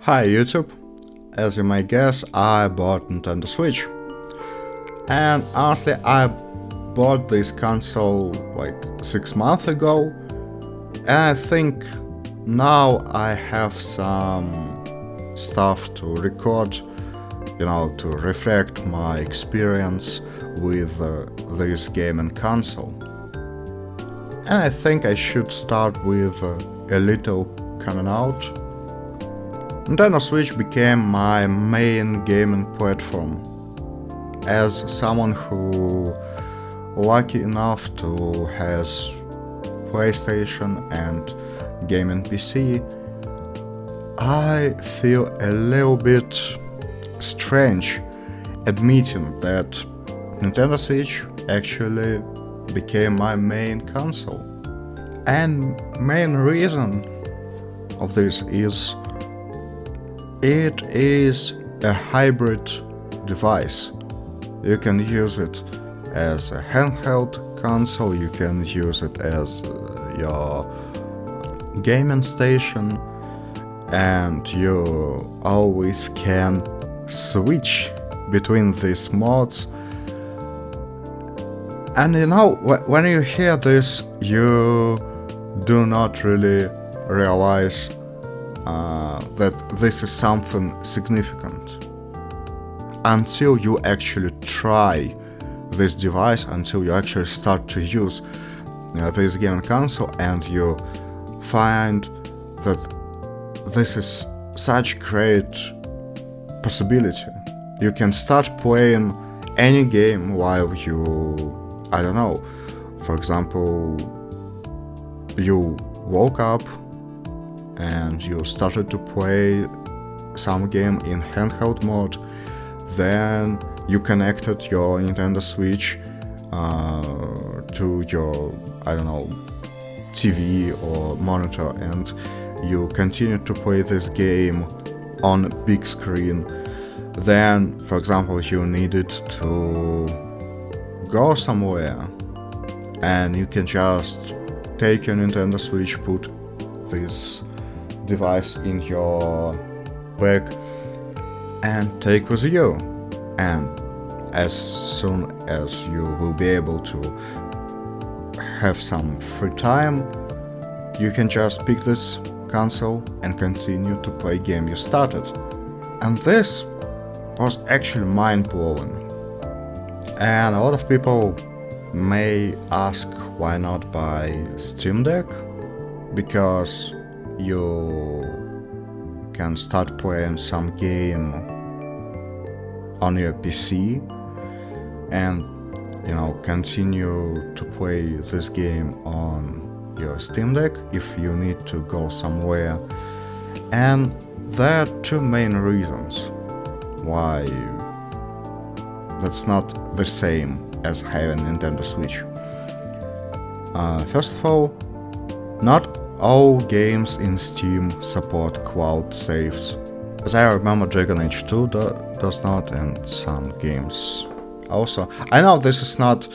Hi YouTube. As you may guess, I bought Nintendo Switch. And honestly, I bought this console like 6 months ago. And I think now I have some stuff to record, to reflect my experience with this gaming console. And I think I should start with a little coming out. Nintendo Switch became my main gaming platform. As someone who lucky enough to has PlayStation and gaming PC, I feel a little bit strange admitting that Nintendo Switch actually became my main console. And main reason of this is it is a hybrid device. You can use it as a handheld console, you can use it as your gaming station, and you always can switch between these modes. And when you hear this, you do not really realize that this is something significant until you actually try this device, until you actually start to use this gaming console, and you find that this is such great possibility. You can start playing any game while you, for example, you woke up and you started to play some game in handheld mode, then you connected your Nintendo Switch to your, TV or monitor, and you continue to play this game on a big screen. Then, for example, you needed to go somewhere, and you can just take your Nintendo Switch, put this device in your bag and take with you, and as soon as you will be able to have some free time, you can just pick this console and continue to play game you started. And this was actually mind-blowing. And a lot of people may ask why not buy Steam Deck, because you can start playing some game on your PC and continue to play this game on your Steam Deck if you need to go somewhere. And there are two main reasons why that's not the same as having Nintendo Switch. First of all, not all games in Steam support cloud saves. As I remember, Dragon Age 2 does not, and some games also. I know this is not,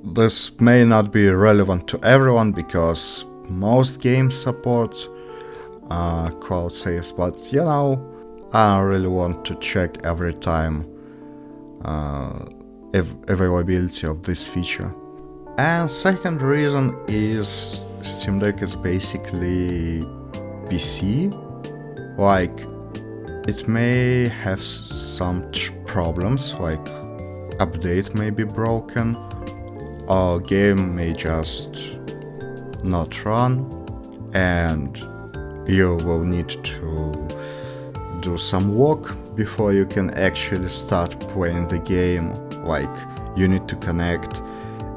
this may not be relevant to everyone because most games support cloud saves, but I don't really want to check every time availability of this feature. And second reason is Steam Deck is basically PC. Like, it may have some problems, like update may be broken, or game may just not run, and you will need to do some work before you can actually start playing the game. Like, you need to connect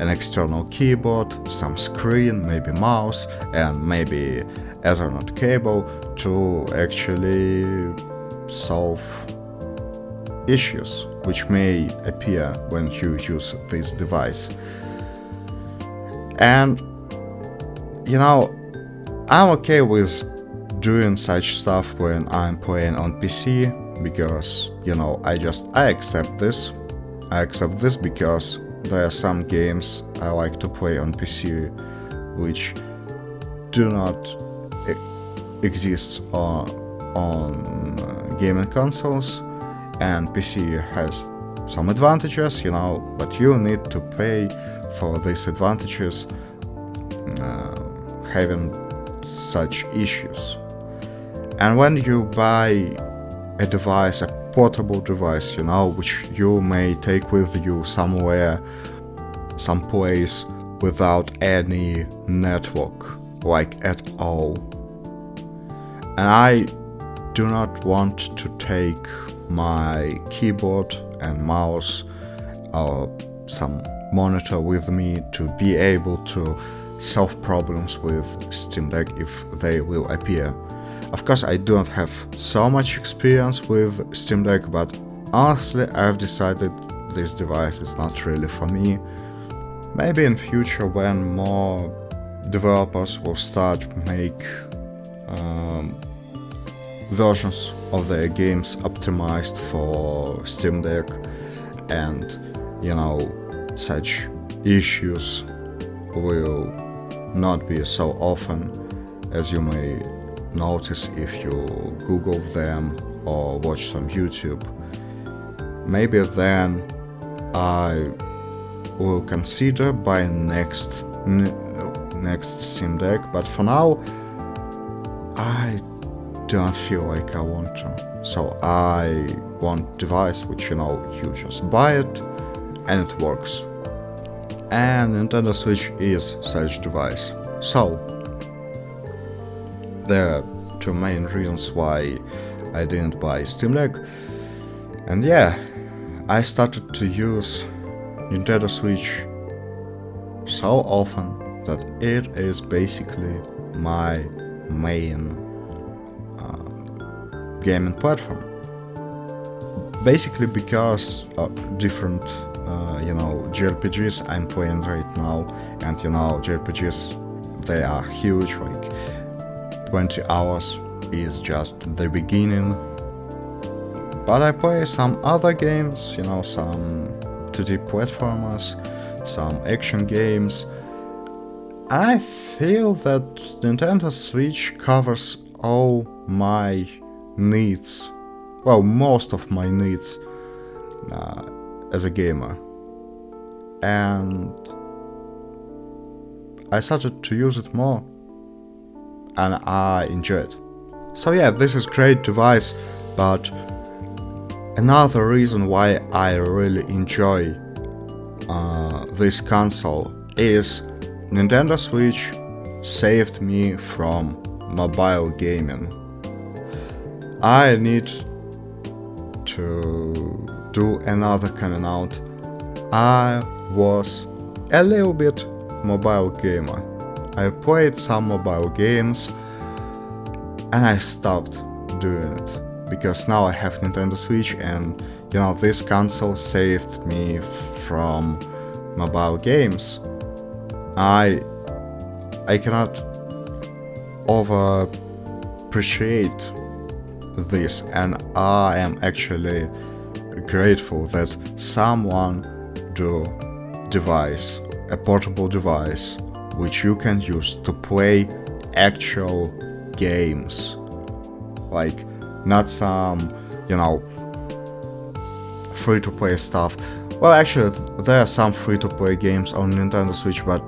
an external keyboard, some screen, maybe mouse, and maybe Ethernet cable to actually solve issues which may appear when you use this device. And I'm okay with doing such stuff when I'm playing on PC, because I accept this. I accept this because there are some games I like to play on PC which do not exists on gaming consoles, and PC has some advantages, but you need to pay for these advantages having such issues. And when you buy a device, a portable device, which you may take with you somewhere, someplace without any network, like at all. And I do not want to take my keyboard and mouse or some monitor with me to be able to solve problems with Steam Deck if they will appear. Of course, I do not have so much experience with Steam Deck, but honestly, I've decided this device is not really for me. Maybe in future, when more developers will start make versions of their games optimized for Steam Deck, and such issues will not be so often as you may notice if you Google them or watch some YouTube. Maybe then I will consider buying next Steam Deck, but for now I don't feel like I want to. So I want device which you just buy it and it works. And Nintendo Switch is such device. So there are two main reasons why I didn't buy Steam Deck. And yeah, I started to use Nintendo Switch so often that it is basically my main gaming platform. Basically because different JRPGs I'm playing right now, and JRPGs, they are huge, like 20 hours is just the beginning. But I play some other games, some 2D platformers, some action games, and I feel that Nintendo Switch covers all my needs, well, most of my needs as a gamer. And I started to use it more, and I enjoy it. So yeah, this is great device, but another reason why I really enjoy this console is Nintendo Switch saved me from mobile gaming. I need to do another coming out. I was a little bit mobile gamer. I played some mobile games and I stopped doing it because now I have Nintendo Switch, and this console saved me from mobile games. I cannot over appreciate this, and I am actually grateful that someone do device, a portable device which you can use to play actual games, like not some free-to-play stuff. Well, actually there are some free-to-play games on Nintendo Switch, but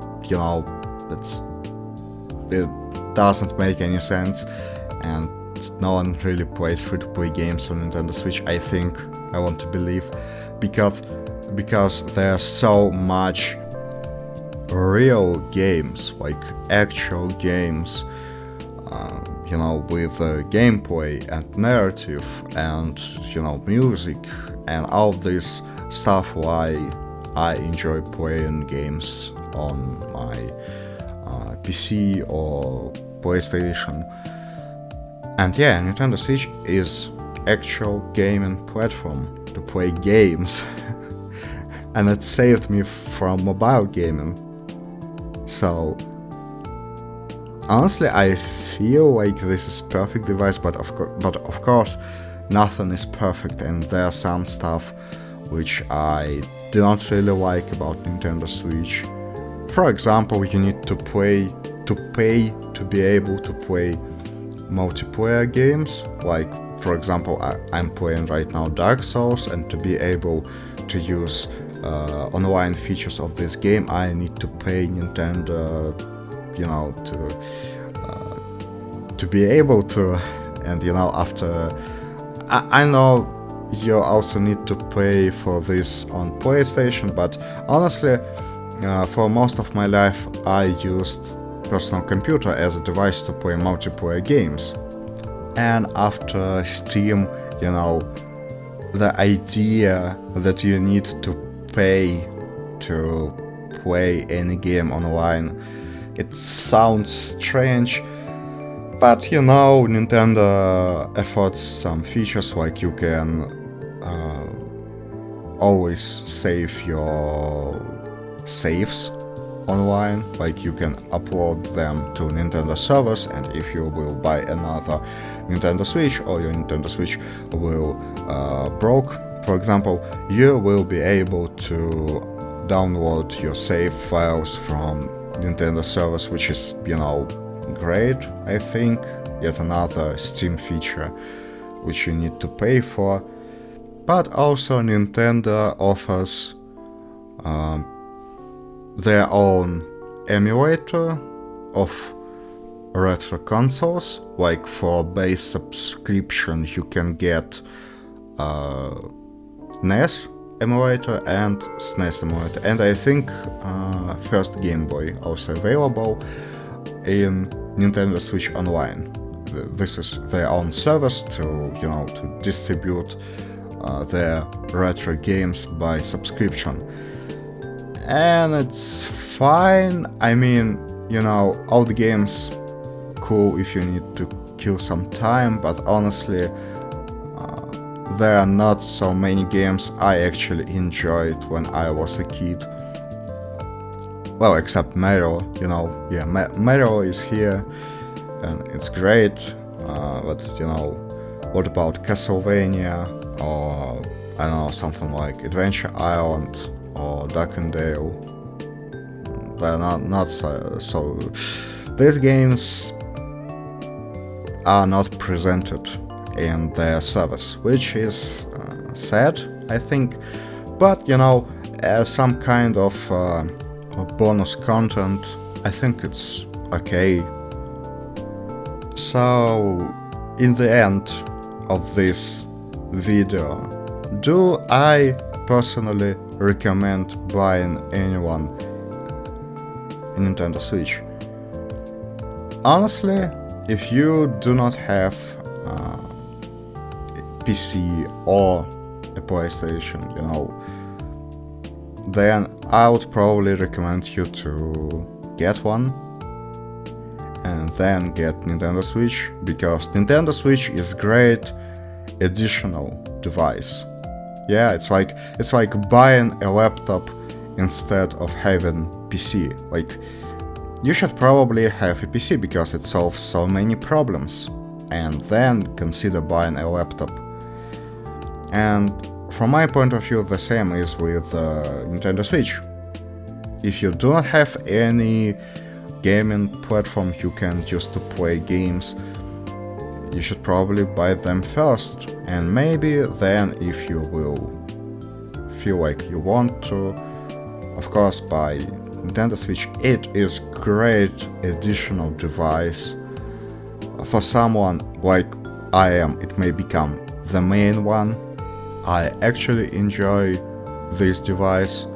it doesn't make any sense, and no one really plays free-to-play games on Nintendo Switch, I think. I want to believe, because there's so much real games, like actual games, with gameplay and narrative and music and all this stuff, why I enjoy playing games on my PC or PlayStation. And yeah, Nintendo Switch is actual gaming platform to play games and it saved me from mobile gaming. So honestly, I feel like this is perfect device, but of course nothing is perfect, and there are some stuff which I don't really like about Nintendo Switch. For example, you need to pay to be able to play multiplayer games, like for example I'm playing right now Dark Souls, and to be able to use online features of this game I need to pay Nintendo, to be able to. And after I know you also need to pay for this on PlayStation, but honestly, for most of my life I used personal computer as a device to play multiplayer games. And after Steam, the idea that you need to pay to play any game online, it sounds strange. But Nintendo affords some features, like you can always save your saves online, like you can upload them to Nintendo servers, and if you will buy another Nintendo Switch, or your Nintendo Switch will broke, for example, you will be able to download your save files from Nintendo servers, which is great, I think. Yet another Steam feature which you need to pay for. But also Nintendo offers their own emulator of retro consoles. Like for base subscription you can get NES emulator and SNES emulator, and I think first Game Boy also available in Nintendo Switch Online. This is their own service to distribute their retro games by subscription. And it's fine. I mean, all the games cool if you need to kill some time, but honestly, there are not so many games I actually enjoyed when I was a kid. Well, except Mario, Mario is here, and it's great, but what about Castlevania, or I don't know, something like Adventure Island, or Duck and Dale? They're not so these games are not presented in their service, which is sad, I think, but as some kind of bonus content, I think it's okay. So, in the end of this video, do I personally recommend buying anyone a Nintendo Switch? Honestly, if you do not have a PC or a PlayStation, then I would probably recommend you to get one and then get Nintendo Switch, because Nintendo Switch is great additional device. Yeah, it's like buying a laptop instead of having PC. Like, you should probably have a PC because it solves so many problems, and then consider buying a laptop. And from my point of view, the same is with Nintendo Switch. If you do not have any gaming platform you can use to play games, you should probably buy them first, and maybe then, if you will feel like you want to, of course, buy Nintendo Switch. It is great additional device. For someone like I am, it may become the main one. I actually enjoy this device.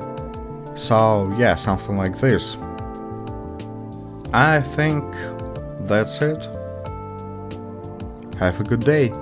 So yeah, something like this. I think that's it. Have a good day.